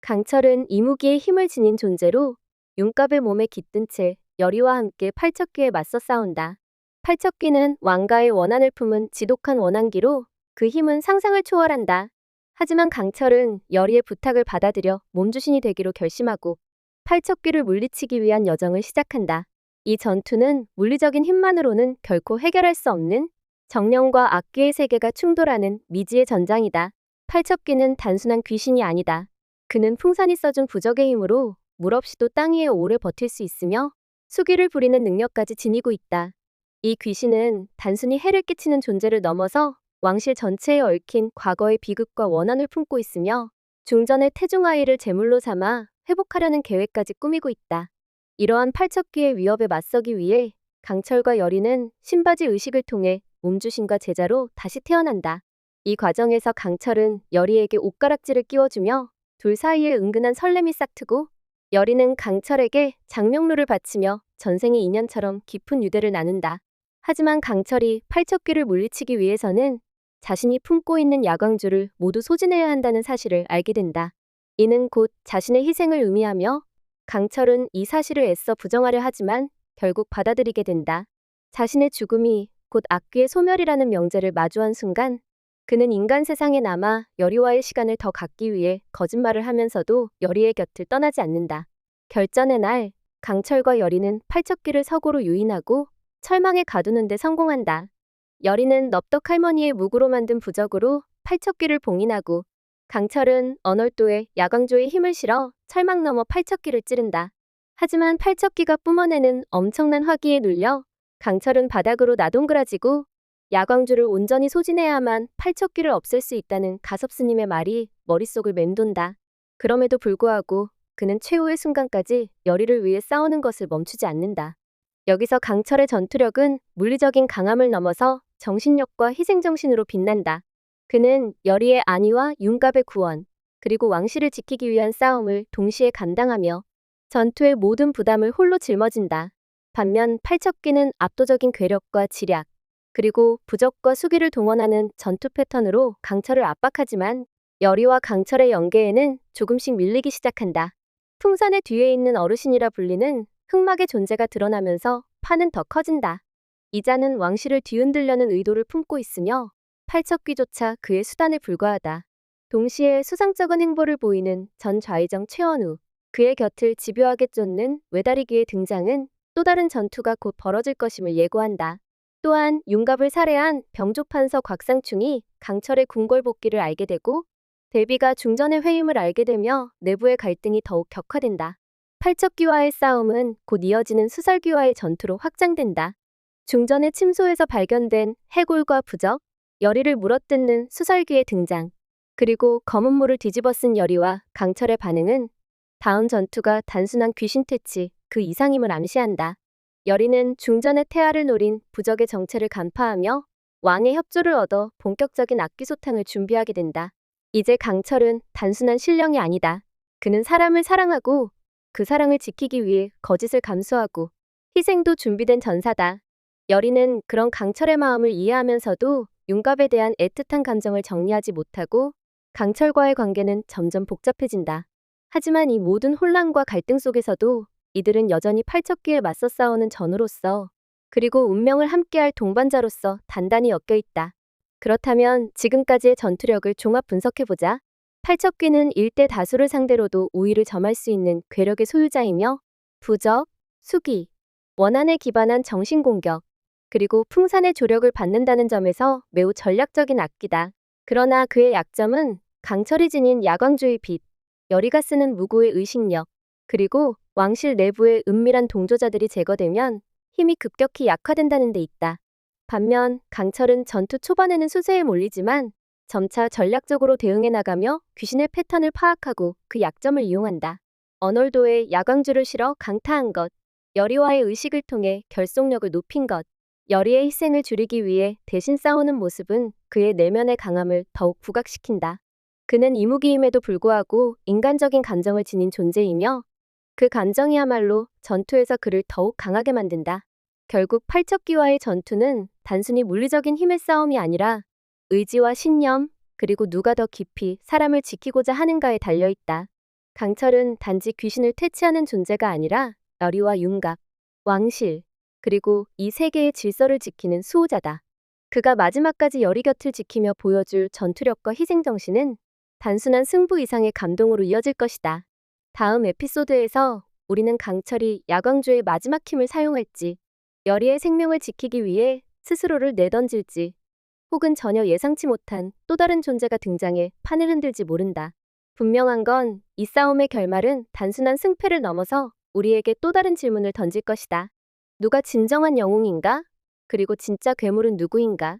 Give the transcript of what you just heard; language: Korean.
강철은 이무기의 힘을 지닌 존재로 윤갑의 몸에 깃든 채 열의와 함께 팔척귀에 맞서 싸운다. 팔척귀는 왕가의 원한을 품은 지독한 원한기로 그 힘은 상상을 초월한다. 하지만 강철은 열의의 부탁을 받아들여 몸주신이 되기로 결심하고 팔척귀를 물리치기 위한 여정을 시작한다. 이 전투는 물리적인 힘만으로는 결코 해결할 수 없는 정령과 악귀의 세계가 충돌하는 미지의 전장이다. 팔척귀는 단순한 귀신이 아니다. 그는 풍산이 써준 부적의 힘으로 물 없이도 땅 위에 오래 버틸 수 있으며 수기를 부리는 능력까지 지니고 있다. 이 귀신은 단순히 해를 끼치는 존재를 넘어서 왕실 전체에 얽힌 과거의 비극과 원한을 품고 있으며 중전의 태중아이를 제물로 삼아 회복하려는 계획까지 꾸미고 있다. 이러한 팔척귀의 위협에 맞서기 위해 강철과 열의는 신바지 의식을 통해 몸주신과 제자로 다시 태어난다. 이 과정에서 강철은 열의에게 옷가락지를 끼워주며 둘 사이에 은근한 설렘이 싹트고 열의는 강철에게 장명루를 바치며 전생의 인연처럼 깊은 유대를 나눈다. 하지만 강철이 팔척귀를 물리치기 위해서는 자신이 품고 있는 야광주를 모두 소진해야 한다는 사실을 알게 된다. 이는 곧 자신의 희생을 의미하며 강철은 이 사실을 애써 부정하려 하지만 결국 받아들이게 된다. 자신의 죽음이 곧 악귀의 소멸이라는 명제를 마주한 순간 그는 인간 세상에 남아 열의와의 시간을 더 갖기 위해 거짓말을 하면서도 열의의 곁을 떠나지 않는다. 결전의 날, 강철과 열의는 팔척귀를 서고로 유인하고 철망에 가두는 데 성공한다. 열의는 넙덕 할머니의 묵으로 만든 부적으로 팔척귀를 봉인하고 강철은 언얼도에 야광조의 힘을 실어 철망 너머 팔척귀를 찌른다. 하지만 팔척귀가 뿜어내는 엄청난 화기에 눌려 강철은 바닥으로 나동그라지고 야광주를 온전히 소진해야만 팔척귀를 없앨 수 있다는 가섭스님의 말이 머릿속을 맴돈다. 그럼에도 불구하고 그는 최후의 순간까지 열의를 위해 싸우는 것을 멈추지 않는다. 여기서 강철의 전투력은 물리적인 강함을 넘어서 정신력과 희생정신으로 빛난다. 그는 열의의 안위와 윤갑의 구원, 그리고 왕실을 지키기 위한 싸움을 동시에 감당하며 전투의 모든 부담을 홀로 짊어진다. 반면 팔척귀는 압도적인 괴력과 지략, 그리고 부적과 수기를 동원하는 전투 패턴으로 강철을 압박하지만 열의와 강철의 연계에는 조금씩 밀리기 시작한다. 풍산의 뒤에 있는 어르신이라 불리는 흑막의 존재가 드러나면서 판은 더 커진다. 이자는 왕실을 뒤흔들려는 의도를 품고 있으며 팔척귀조차 그의 수단에 불과하다. 동시에 수상쩍은 행보를 보이는 전 좌의정 최원우, 그의 곁을 집요하게 쫓는 외다리기의 등장은 또 다른 전투가 곧 벌어질 것임을 예고한다. 또한 윤갑을 살해한 병조판서 곽상충이 강철의 궁궐복귀를 알게 되고 대비가 중전의 회임을 알게 되며 내부의 갈등이 더욱 격화된다. 팔척귀와의 싸움은 곧 이어지는 수살귀와의 전투로 확장된다. 중전의 침소에서 발견된 해골과 부적, 열의를 물어뜯는 수살귀의 등장, 그리고 검은 물을 뒤집어 쓴 열의와 강철의 반응은 다음 전투가 단순한 귀신 퇴치 그 이상임을 암시한다. 열의는 중전의 태아를 노린 부적의 정체를 간파하며 왕의 협조를 얻어 본격적인 악귀소탕을 준비하게 된다. 이제 강철은 단순한 신령이 아니다. 그는 사람을 사랑하고 그 사랑을 지키기 위해 거짓을 감수하고 희생도 준비된 전사다. 열의는 그런 강철의 마음을 이해하면서도 윤갑에 대한 애틋한 감정을 정리하지 못하고 강철과의 관계는 점점 복잡해진다. 하지만 이 모든 혼란과 갈등 속에서도 이들은 여전히 팔척귀에 맞서 싸우는 전우로서 그리고 운명을 함께할 동반자로서 단단히 엮여있다. 그렇다면 지금까지의 전투력을 종합 분석해보자. 팔척귀는 일대 다수를 상대로도 우위를 점할 수 있는 괴력의 소유자이며 부적, 수기, 원한에 기반한 정신공격, 그리고 풍산의 조력을 받는다는 점에서 매우 전략적인 악기다. 그러나 그의 약점은 강철이 지닌 야광주의 빛, 열의가 쓰는 무고의 의식력, 그리고 왕실 내부의 은밀한 동조자들이 제거되면 힘이 급격히 약화된다는 데 있다. 반면 강철은 전투 초반에는 수세에 몰리지만 점차 전략적으로 대응해 나가며 귀신의 패턴을 파악하고 그 약점을 이용한다. 언얼도에 야광주를 실어 강타한 것, 열의와의 의식을 통해 결속력을 높인 것, 열의의 희생을 줄이기 위해 대신 싸우는 모습은 그의 내면의 강함을 더욱 부각시킨다. 그는 이무기임에도 불구하고 인간적인 감정을 지닌 존재이며 그 감정이야말로 전투에서 그를 더욱 강하게 만든다. 결국 팔척귀와의 전투는 단순히 물리적인 힘의 싸움이 아니라 의지와 신념, 그리고 누가 더 깊이 사람을 지키고자 하는가에 달려있다. 강철은 단지 귀신을 퇴치하는 존재가 아니라 열의와 윤곽, 왕실, 그리고 이 세계의 질서를 지키는 수호자다. 그가 마지막까지 열의 곁을 지키며 보여줄 전투력과 희생정신은 단순한 승부 이상의 감동으로 이어질 것이다. 다음 에피소드에서 우리는 강철이 야광조의 마지막 힘을 사용할지, 열의의 생명을 지키기 위해 스스로를 내던질지, 혹은 전혀 예상치 못한 또 다른 존재가 등장해 판을 흔들지 모른다. 분명한 건 이 싸움의 결말은 단순한 승패를 넘어서 우리에게 또 다른 질문을 던질 것이다. 누가 진정한 영웅인가? 그리고 진짜 괴물은 누구인가?